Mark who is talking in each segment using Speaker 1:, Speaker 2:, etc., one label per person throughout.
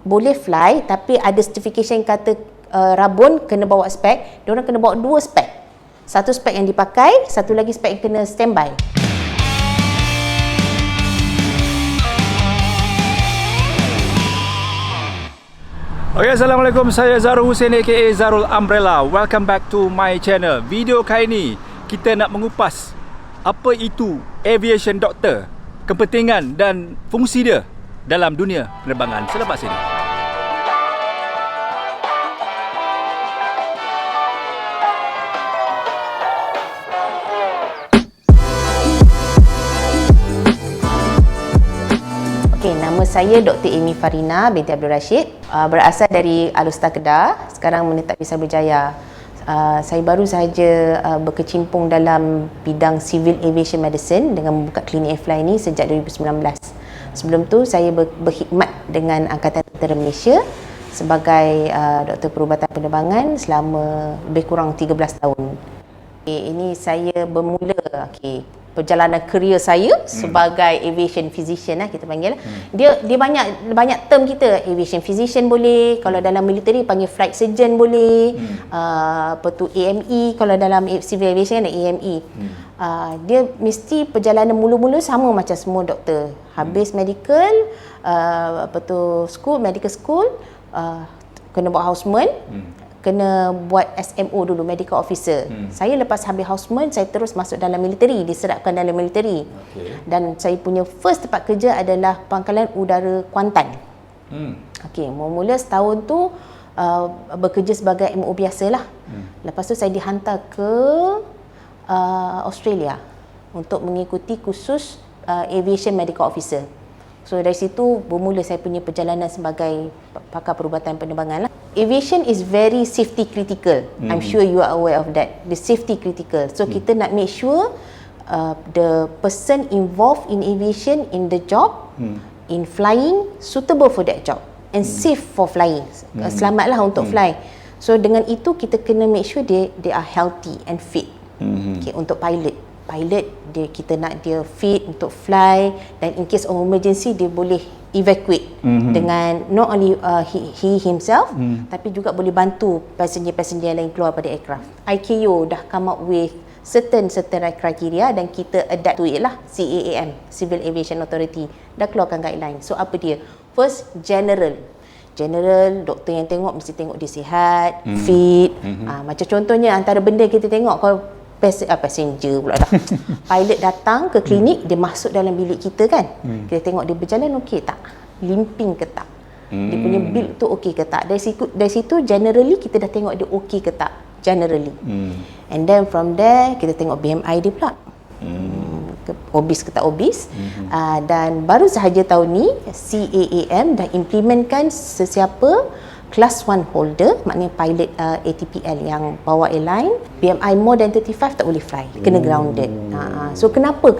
Speaker 1: Boleh fly, tapi ada certification kata rabun kena bawa spek. Diorang kena bawa 2 spek. Satu spek yang dipakai, satu lagi spek yang kena standby.
Speaker 2: Okay, Assalamualaikum. Saya Zarul Hussein aka Zarul Umbrella. Welcome back to my channel. Video kali ini kita nak mengupas apa itu aviation doctor, kepentingan dan fungsi dia dalam dunia penerbangan selepas ini.
Speaker 1: Okay, nama saya Dr. Amy Farina binti Abdul Rashid, berasal dari Alustar Kedah, sekarang menetap di Cyberjaya. Saya baru sahaja berkecimpung dalam bidang Civil Aviation Medicine dengan membuka klinik AirFly ini sejak 2019. Sebelum tu saya berkhidmat dengan Angkatan Tentera Malaysia sebagai doktor perubatan penerbangan selama lebih kurang 13 tahun. Ini saya bermula perjalanan kerjaya saya sebagai aviation physician kita panggil. Dia banyak term kita. Aviation physician boleh, kalau dalam military panggil flight surgeon boleh. AME, kalau dalam civil aviation ada AME. Dia mesti perjalanan mula-mula sama macam semua doktor. Habis medical, medical school, kena buat houseman. Kena buat SMO dulu, medical officer. Saya lepas habis houseman, saya terus masuk dalam military, diserapkan dalam military. Dan saya punya first tempat kerja adalah Pangkalan Udara Kuantan. Mula-mula setahun tu bekerja sebagai MO biasalah. Lepas tu saya dihantar ke Australia untuk mengikuti kursus aviation medical officer. So dari situ bermula saya punya perjalanan sebagai pakar perubatan penerbangan lah. Aviation is very safety critical. I'm sure you are aware of that. The safety critical. So kita nak make sure the person involved in aviation, in the job, in flying, suitable for that job and safe for flying. Selamatlah untuk fly. So dengan itu kita kena make sure they are healthy and fit. Untuk pilot kita nak dia fit untuk fly, dan in case of emergency dia boleh evacuate dengan not only he himself tapi juga boleh bantu passenger-passenger lain keluar pada aircraft. ICAO dah come up with certain criteria dan kita adapt to it lah. CAAM, Civil Aviation Authority, dah keluarkan guideline. So apa dia? First, general, doktor yang tengok mesti tengok dia sihat, fit. Macam contohnya antara benda kita tengok, kalau passenger pula dah. Pilot datang ke klinik, dia masuk dalam bilik kita kan. Kita tengok dia berjalan okey tak? Limping ke tak? Dia punya build tu okey ke tak? Dari situ generally kita dah tengok dia okey ke tak? Generally. And then from there kita tengok BMI dia pula. Obese ke tak obese. Dan baru sahaja tahun ni CAAM dah implementkan sesiapa Class 1 holder, maknanya pilot ATPL yang bawa airline, BMI more than 35 tak boleh fly, kena grounded. So kenapa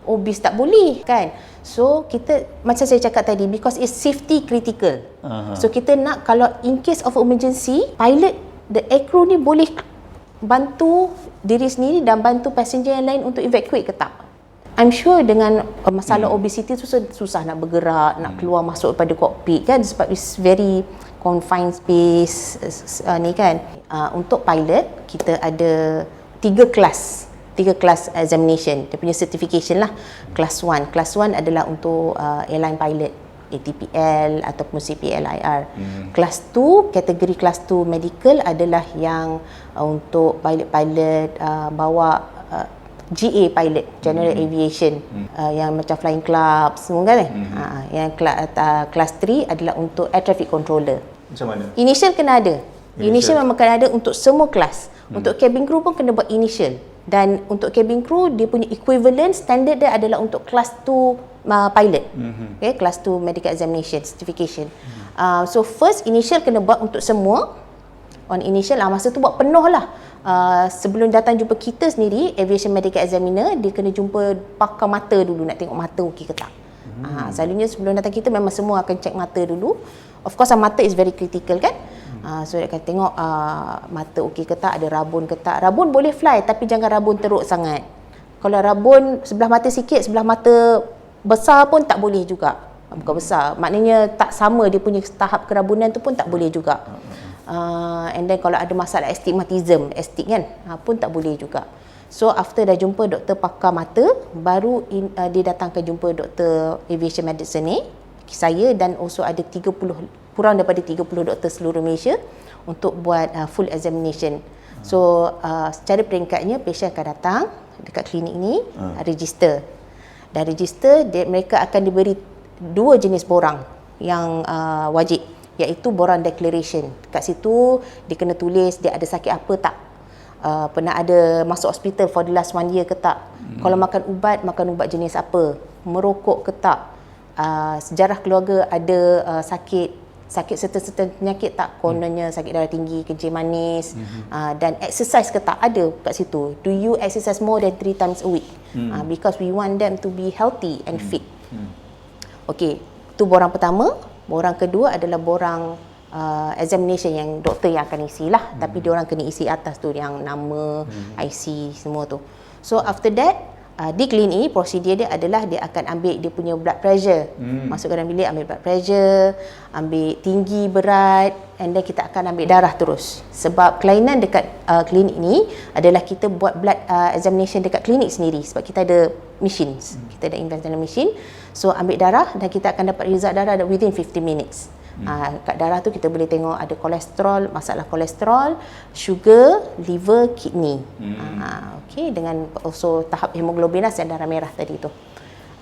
Speaker 1: obese tak boleh kan? So kita, macam saya cakap tadi, because it's safety critical. So kita nak, kalau in case of emergency, pilot, the aircrew ni boleh bantu diri sendiri dan bantu passenger yang lain untuk evacuate ke tak? I'm sure dengan masalah obesity tu susah nak bergerak, nak keluar masuk pada kokpit kan, sebab it's very confined space ni kan. Untuk pilot kita ada 3 kelas examination, dia punya certification lah. Class 1 adalah untuk airline pilot, ATPL ataupun CPLIR. Kelas 2, kategori kelas 2 medical adalah yang untuk pilot bawa GA pilot, General Aviation, yang macam flying club semua kan. Yang kelas 3 adalah untuk air traffic controller.
Speaker 2: Macam mana?
Speaker 1: Initial kena ada. Initial memang kena ada untuk semua kelas. Untuk cabin crew pun kena buat initial. Dan untuk cabin crew, dia punya equivalent standard dia adalah untuk kelas 2 pilot. Kelas 2 medical examination certification. So first initial kena buat untuk semua. On initial masa tu buat penuh lah. Sebelum datang jumpa kita sendiri, aviation medical examiner, dia kena jumpa pakar mata dulu, nak tengok mata okey ke tak. Selalunya sebelum datang kita memang semua akan cek mata dulu. Of course mata is very critical kan. So dia akan tengok mata okey ke tak, ada rabun ke tak. Rabun boleh fly tapi jangan rabun teruk sangat. Kalau rabun sebelah mata sikit, sebelah mata besar pun tak boleh juga. bukan besar. Maknanya tak sama dia punya tahap kerabunan tu pun tak boleh juga. And then kalau ada masalah astigmatism, kan, pun tak boleh juga. So after dah jumpa doktor pakar mata, baru dia datang ke jumpa doktor aviation medicine ni. Saya dan also ada kurang daripada 30 doktor seluruh Malaysia untuk buat full examination. So secara peringkatnya pasien akan datang dekat klinik ni, register. Dah register, mereka akan diberi 2 jenis borang yang wajib, iaitu borang declaration. Kat situ dia kena tulis dia ada sakit apa tak, pernah ada masuk hospital for the last 1 year ke tak, kalau makan ubat jenis apa, merokok ke tak, sejarah keluarga ada sakit serta-serta penyakit tak, kononnya sakit darah tinggi, kencing manis, dan exercise ke tak, ada kat situ. Do you exercise more than 3 times a week? Because we want them to be healthy and fit. Okey, tu borang pertama. Borang kedua adalah borang examination yang doktor yang akan isi lah, tapi diorang kena isi atas tu yang nama, IC semua tu. So after that, di klinik ni prosedur dia adalah dia akan ambil dia punya blood pressure, masuk ke dalam bilik, ambil blood pressure, ambil tinggi, berat, and then kita akan ambil darah terus. Sebab kelainan dekat klinik ni adalah kita buat blood examination dekat klinik sendiri, sebab kita ada machines, kita ada invest dalam machine. So ambil darah dan kita akan dapat result darah within 15 minutes. Kat darah tu kita boleh tengok ada kolesterol, masalah kolesterol, sugar, liver, kidney. Okey, dengan also tahap hemoglobin dan darah merah tadi tu.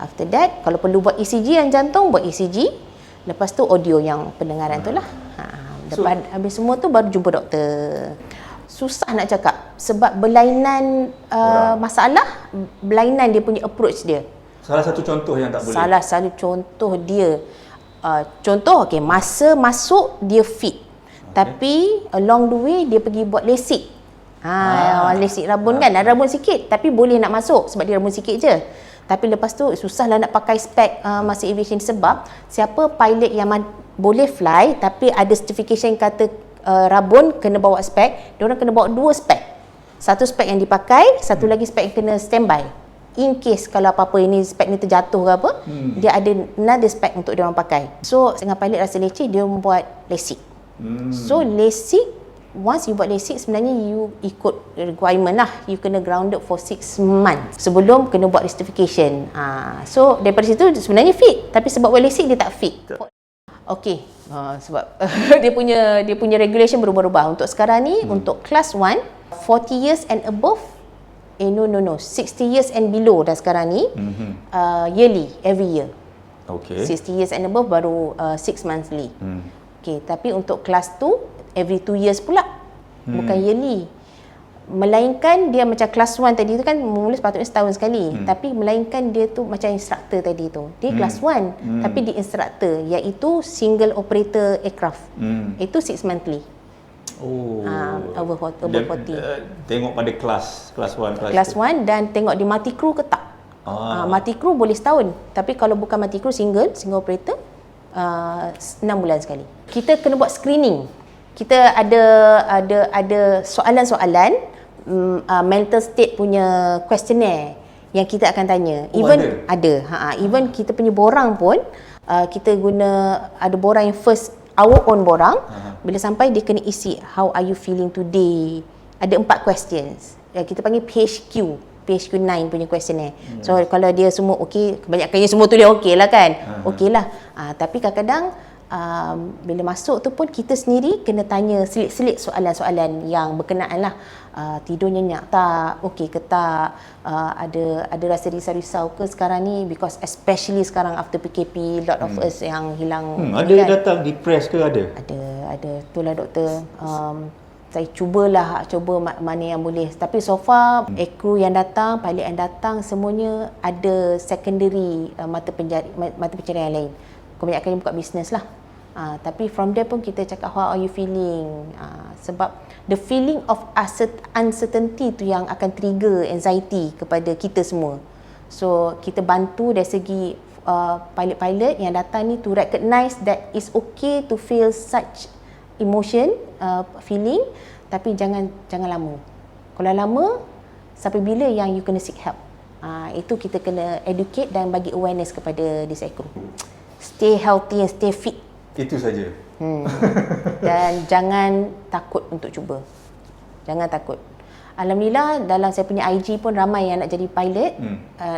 Speaker 1: After that, kalau perlu buat ECG yang jantung, buat ECG. Lepas tu audio yang pendengaran tu lah. Lepas habis semua tu baru jumpa doktor. Susah nak cakap sebab berlainan masalah, berlainan dia punya approach dia.
Speaker 2: Salah satu contoh yang tak boleh.
Speaker 1: Salah satu contoh dia. Contoh, okey, masa masuk dia fit, tapi along the way dia pergi buat lasik. Lasik rabun kan, ada rabun sikit tapi boleh nak masuk sebab dia rabun sikit je. Tapi lepas tu susahlah nak pakai spek masa aviation, sebab siapa pilot yang boleh fly tapi ada certification kata rabun kena bawa spek, dia orang kena bawa 2 spek. Satu spek yang dipakai, satu lagi spek yang kena standby. In case kalau apa-apa ini spek ni terjatuh ke apa, dia ada another spek untuk dia orang pakai. So setengah pilot rasa leceh, dia membuat lasik. So lasik, once you buat lasik, sebenarnya you ikut requirement lah, you kena grounded for 6 months sebelum kena buat rectification. So daripada situ sebenarnya fit, tapi sebab buat lasik dia tak fit. Okey, sebab dia punya regulation berubah-ubah. Untuk sekarang ni, untuk class 1, 40 years and above, no, 60 years and below dah sekarang ni, yearly, every year.
Speaker 2: Okay.
Speaker 1: 60 years and above baru 6 monthly. Okay, tapi untuk kelas tu every 2 years pula, bukan yearly. Melainkan dia macam kelas 1 tadi tu kan mula sepatutnya setahun sekali, tapi melainkan dia tu macam instructor tadi tu. Dia kelas 1 tapi dia instructor, iaitu single operator aircraft. Itu 6 monthly. Over 40.
Speaker 2: Tengok pada kelas 1,
Speaker 1: kelas 1 dan tengok di mati crew ke tak. Mati crew boleh setahun, tapi kalau bukan mati crew, single operator, 6 bulan sekali. Kita kena buat screening. Kita ada soalan-soalan, mental state punya questionnaire yang kita akan tanya. Even even kita punya borang pun kita guna, ada borang yang first, our own borang. Bila sampai dia kena isi, how are you feeling today? Ada 4 questions. Kita panggil PHQ 9 punya questionnaire. So kalau dia semua okey, kebanyakannya semua tulis okey lah kan. Okey lah. Tapi kadang-kadang bila masuk tu pun kita sendiri kena tanya selit-selit soalan-soalan yang berkenaan lah. Tidur nyenyak tak? Okey ke tak? Ada rasa risau-risau ke sekarang ni? Because especially sekarang after PKP, lot of us yang hilang.
Speaker 2: Ada yang datang depressed ke ada?
Speaker 1: Ada. Itulah doktor. Saya cuba mana yang boleh. Tapi so far, aircrew yang datang, pilot yang datang, semuanya ada secondary mata pencarian yang lain. Kebanyakannya buka bisnes lah. Tapi from there pun kita cakap, how are you feeling? Sebab the feeling of uncertainty tu yang akan trigger anxiety kepada kita semua. So kita bantu dari segi pilot-pilot yang datang ni to recognize that it's okay to feel such emotion, feeling, tapi jangan lama. Kalau lama, sampai bila yang you kena seek help? Itu kita kena educate dan bagi awareness kepada this aircrew. stay healthy and stay fit.
Speaker 2: Itu saja.
Speaker 1: Dan jangan takut untuk cuba. Jangan takut. Alhamdulillah dalam saya punya IG pun ramai yang nak jadi pilot,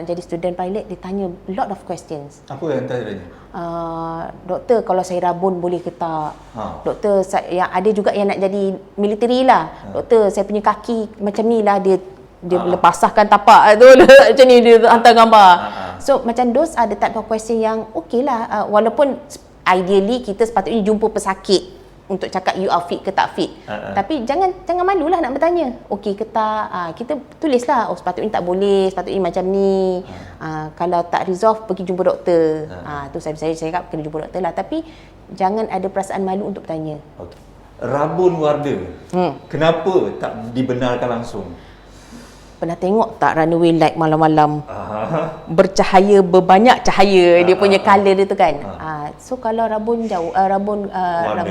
Speaker 1: jadi student pilot, dia tanya a lot of questions.
Speaker 2: Apa yang tanya?
Speaker 1: Doktor, kalau saya rabun boleh ke tak? Doktor, yang ada juga yang nak jadi military lah. Doktor, saya punya kaki macam ni lah, dia lepasahkan tapak tu macam ni, dia hantar gambar. So macam those are the type of question yang okay lah, walaupun ideally kita sepatutnya jumpa pesakit untuk cakap you are fit ke tak fit. Tapi jangan malulah nak bertanya. Okey ke tak? Kita tulislah, oh sepatutnya tak boleh, sepatutnya macam ni. Kalau tak resolve, pergi jumpa doktor. Tu saya cakap kena jumpa doktor lah. Tapi jangan ada perasaan malu untuk bertanya.
Speaker 2: Okay. Rabun warna. Kenapa tak dibenarkan langsung?
Speaker 1: Pernah tengok tak runway light malam-malam? Bercahaya, berbanyak cahaya dia punya colour dia tu kan. So kalau rabun jauh, rabun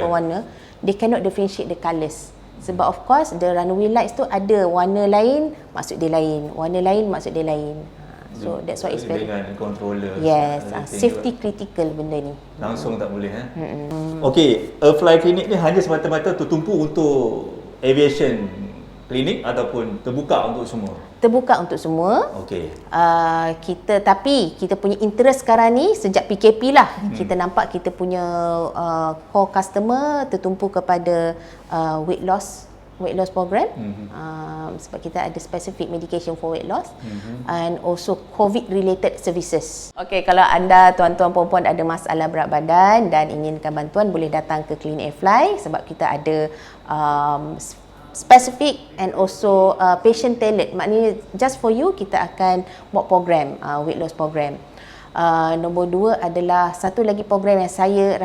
Speaker 1: warna, they cannot differentiate the colours. Sebab of course the runway lights tu ada warna lain, maksud dia lain. Warna lain, maksud dia lain. So that's why it's very,
Speaker 2: dengan controller.
Speaker 1: Yes, safety critical benda ni.
Speaker 2: Langsung tak boleh Okey, Fly Clinic ni hanya semata-mata tertumpu untuk aviation klinik ataupun terbuka untuk semua?
Speaker 1: Terbuka untuk semua.
Speaker 2: Okey.
Speaker 1: Tapi kita punya interest sekarang ni sejak PKP lah. Kita nampak kita punya core customer tertumpu kepada weight loss program. Sebab kita ada specific medication for weight loss and also COVID related services. Okey, kalau anda tuan-tuan puan-puan ada masalah berat badan dan inginkan bantuan, boleh datang ke Clinic Fly sebab kita ada specific and also patient tailored. Maknanya just for you kita akan buat program, weight loss program. Nombor 2 adalah satu lagi program yang saya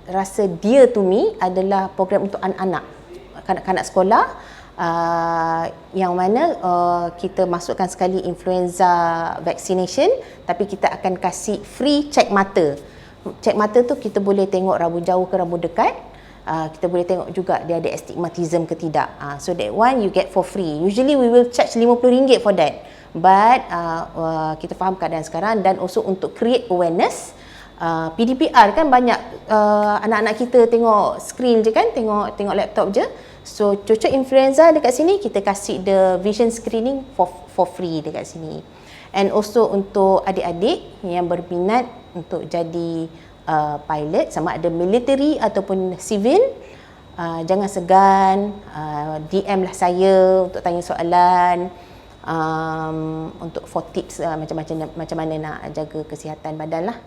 Speaker 1: rasa dear to me adalah program untuk anak-anak, kanak-kanak sekolah, yang mana kita masukkan sekali influenza vaccination, tapi kita akan kasih free check mata. Check mata tu kita boleh tengok rabun jauh ke rabun dekat. Kita boleh tengok juga dia ada astigmatism ke tidak. So that one you get for free. Usually we will charge RM50 for that. But kita faham keadaan sekarang, dan also untuk create awareness. PDPR kan banyak anak-anak kita tengok screen je kan, tengok laptop je. So cocok influenza dekat sini, kita kasih the vision screening for free dekat sini. And also untuk adik-adik yang berminat untuk jadi pilot, sama ada military ataupun civil, jangan segan, DM lah saya untuk tanya soalan, untuk for tips macam mana nak jaga kesihatan badan lah.